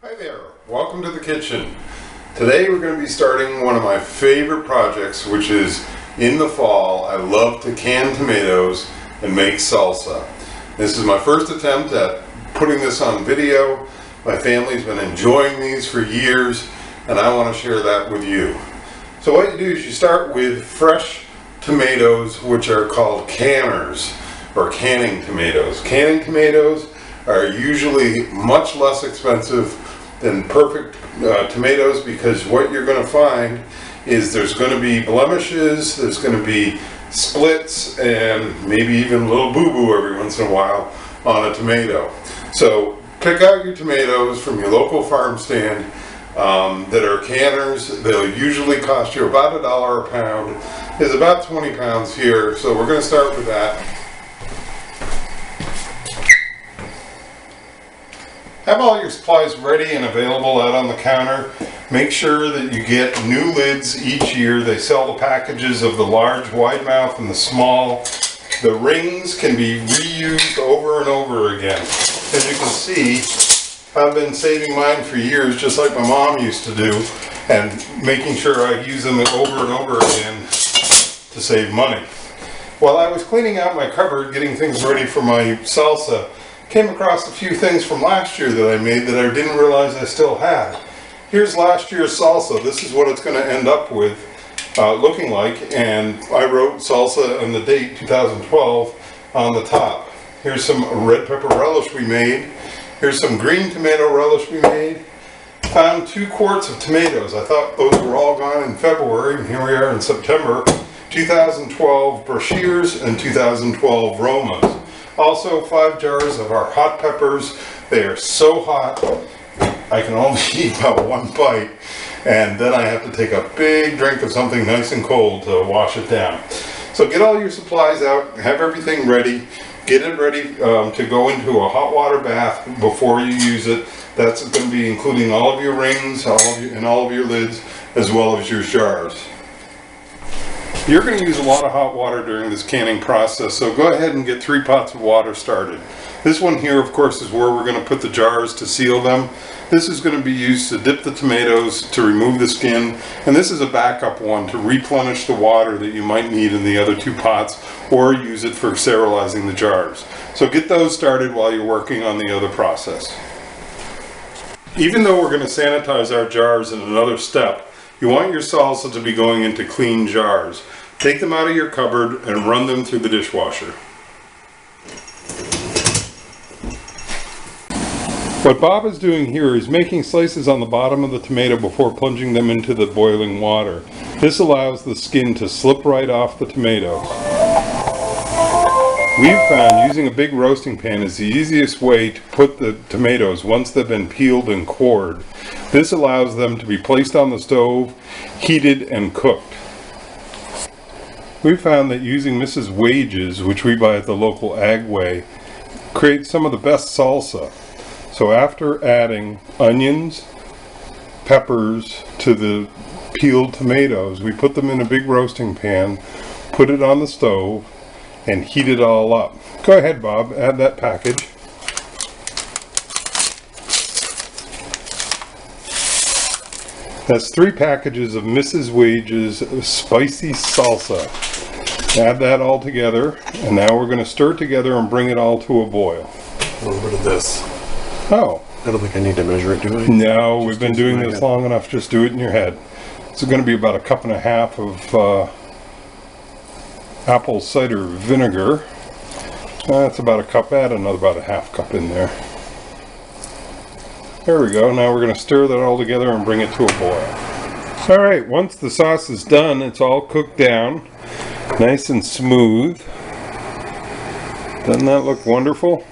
Hi there, welcome to the kitchen. Today we're going to be starting one of my favorite projects, which is in the fall. I love to can tomatoes and make salsa. This is my first attempt at putting this on video. My family's been enjoying these for years and I want to share that with you. So what you do is you start with fresh tomatoes, which are called canners or canning tomatoes. Canning tomatoes are usually much less expensive than perfect tomatoes, because what you're going to find is there's going to be blemishes, there's going to be splits, and maybe even a little boo-boo every once in a while on a tomato. So pick out your tomatoes from your local farm stand that are canners. They'll usually cost you about $1 a pound. There's about 20 pounds here, so we're going to start with that. Have all your supplies ready and available out on the counter. Make sure that you get new lids each year. They sell the packages of the large wide mouth and the small. The rings can be reused over and over again. As you can see, I've been saving mine for years, just like my mom used to do, and making sure I use them over and over again to save money. While I was cleaning out my cupboard, getting things ready for my salsa, came across a few things from last year that I made that I didn't realize I still had. Here's last year's salsa. This is what it's going to end up with looking like, and I wrote salsa and the date 2012 on the top. Here's some red pepper relish we made. Here's some green tomato relish we made. Found 2 quarts of tomatoes. I thought those were all gone in February, and here we are in September. 2012 brochure and 2012 Romas. Also 5 jars of our hot peppers. They are so hot I can only eat about 1 bite, and then I have to take a big drink of something nice and cold to wash it down. So get all your supplies out, have everything ready, get it ready to go into a hot water bath before you use it. That's going to be including all of your rings, and all of your lids, as well as your jars. You're going to use a lot of hot water during this canning process, so go ahead and get 3 pots of water started. This one here, of course, is where we're going to put the jars to seal them. This is going to be used to dip the tomatoes to remove the skin, and this is a backup one to replenish the water that you might need in the other 2 pots, or use it for sterilizing the jars. So get those started while you're working on the other process. Even though we're going to sanitize our jars in another step, you want your salsa to be going into clean jars. Take them out of your cupboard and run them through the dishwasher. What Bob is doing here is making slices on the bottom of the tomato before plunging them into the boiling water. This allows the skin to slip right off the tomatoes. We've found using a big roasting pan is the easiest way to put the tomatoes once they've been peeled and cored. This allows them to be placed on the stove, heated, and cooked. We found that using Mrs. Wages, which we buy at the local Agway, creates some of the best salsa. So after adding onions, peppers to the peeled tomatoes, we put them in a big roasting pan, put it on the stove, and heat it all up. Go ahead, Bob, add that package. That's 3 packages of Mrs. Wages spicy salsa. Add that all together, and now we're going to stir it together and bring it all to a boil. A little bit of this. Oh. I don't think I need to measure it, do I? No, we've been doing this long enough. Just do it in your head. This is going to be about 1.5 cups of apple cider vinegar. That's about 1 cup. Add about 1/2 cup in there. There we go. Now we're going to stir that all together and bring it to a boil. Alright, once the sauce is done, it's all cooked down. Nice and smooth. Doesn't that look wonderful?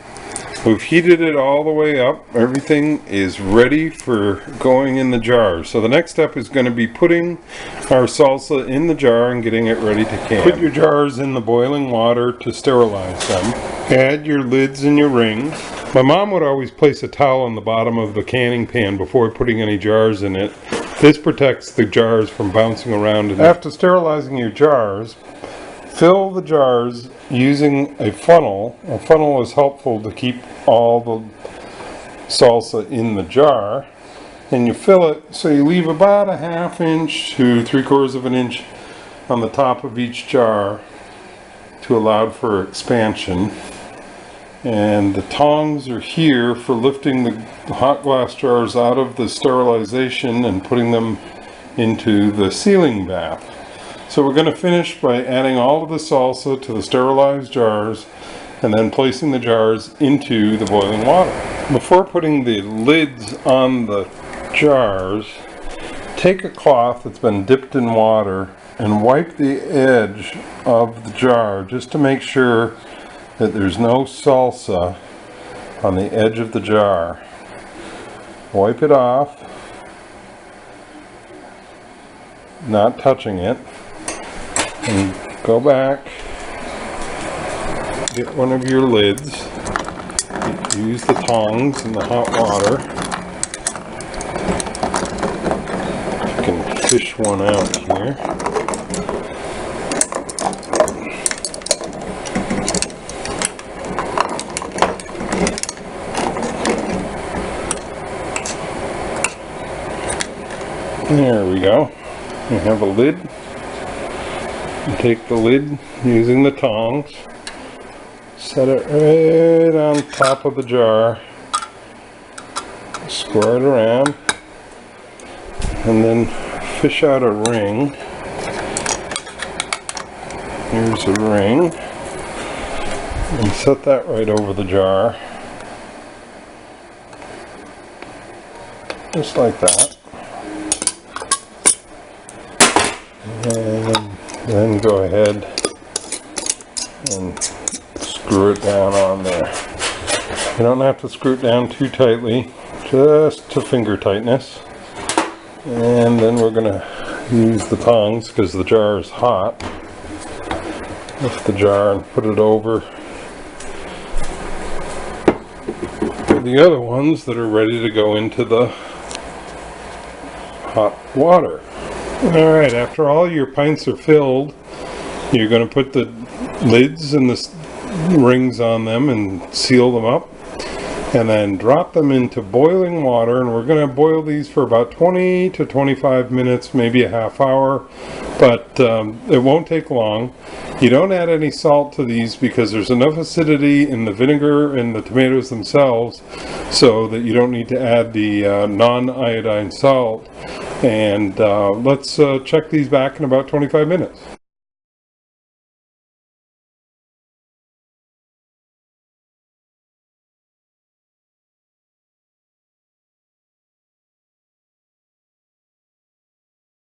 We've heated it all the way up. Everything is ready for going in the jar. So the next step is going to be putting our salsa in the jar and getting it ready to can. Put your jars in the boiling water to sterilize them. Add your lids and your rings. My mom would always place a towel on the bottom of the canning pan before putting any jars in it. This protects the jars from bouncing around. After sterilizing your jars, fill the jars using a funnel. A funnel is helpful to keep all the salsa in the jar. and you fill it, so you leave about a 1/2 inch to 3/4 of an inch on the top of each jar to allow for expansion. And the tongs are here for lifting the hot glass jars out of the sterilization and putting them into the sealing bath. So we're going to finish by adding all of the salsa to the sterilized jars and then placing the jars into the boiling water. Before putting the lids on the jars, take a cloth that's been dipped in water and wipe the edge of the jar just to make sure that there's no salsa on the edge of the jar. Wipe it off, not touching it, and go back, get one of your lids, use the tongs in the hot water. You can fish one out here. There we go. You have a lid. You take the lid using the tongs, set it right on top of the jar, square it around, and then fish out a ring. Here's a ring, and set that right over the jar, just like that. And then go ahead and screw it down on there. You don't have to screw it down too tightly, just to finger tightness. And then we're going to use the tongs because the jar is hot. Lift the jar and put it over the other ones that are ready to go into the hot water. Alright, after all your pints are filled, you're going to put the lids and the rings on them and seal them up, and then drop them into boiling water, and we're going to boil these for about 20 to 25 minutes, maybe a half hour, but it won't take long. You don't add any salt to these because there's enough acidity in the vinegar and the tomatoes themselves so that you don't need to add the non-iodine salt. And let's check these back in about 25 minutes.